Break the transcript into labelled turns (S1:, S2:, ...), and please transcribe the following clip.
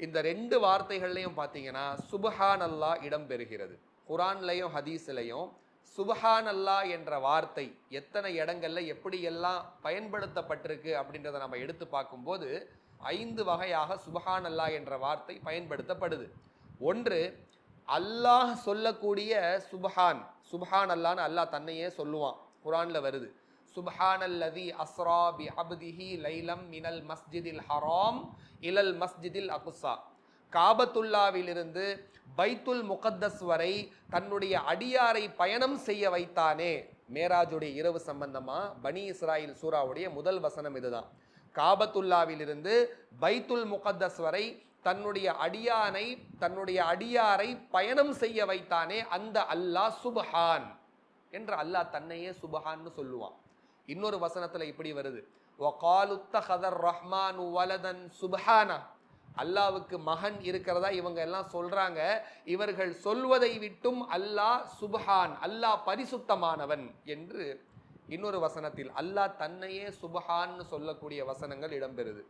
S1: இந்த ரெண்டு வார்த்தைகள்லையும் பார்த்தீங்கன்னா சுபஹான் அல்லாஹ் இடம்பெறுகிறது. குரான்லையும் ஹதீஸ்லையும் சுபஹான் அல்லாஹ் என்ற வார்த்தை எத்தனை இடங்கள்ல எப்படி எல்லாம் பயன்படுத்தப்பட்டிருக்கு அப்படின்றத நம்ம எடுத்து பார்க்கும்போது 5 வகையாக சுபஹான் அல்லாஹ் என்ற வார்த்தை பயன்படுத்தப்படுது. ஒன்று, அல்லாஹ் சொல்லக்கூடிய சுபஹான், சுபஹான் அல்லாஹ்னு அல்லாஹ் தன்னையே சொல்லுவான், குரான்ல வருது. சுப்ஹானல்லதி அஸ்ரா பி அப்திஹி லைலம் மினல் மஸ்ஜிதில் ஹராம் இலல் மஸ்ஜிதில் அக்ஸா. காபத்துல்லாவிலிருந்து பைத்துல் முகத்தஸ் வரை தன்னுடைய அடியாரை பயணம் செய்ய வைத்தானே. மேராஜுடைய இரவு சம்பந்தமா பனி இஸ்ராயில் சூராவுடைய முதல் வசனம் இதுதான். காபத்துல்லாவிலிருந்து பைத்துல் முகத்தஸ் வரை தன்னுடைய அடியாரை பயணம் செய்ய வைத்தானே அந்த அல்லாஹ் சுப்ஹான் என்று அல்லாஹ் தன்னையே சுப்ஹான்னு சொல்லுவான். இன்னொரு வசனத்துல இப்படி வருது, வகாலு தஹதர் ரஹ்மானு வலதன் சுப்ஹானா. அல்லாவுக்கு மகன் இருக்கிறதா இவங்க எல்லாம் சொல்றாங்க, இவர்கள் சொல்வதை விட்டும் அல்லாஹ் சுப்ஹான், அல்லாஹ் பரிசுத்தமானவன் என்று இன்னொரு வசனத்தில் அல்லாஹ் தன்னையே சுப்ஹான்னு சொல்லக்கூடிய வசனங்கள் இடம்பெறுது.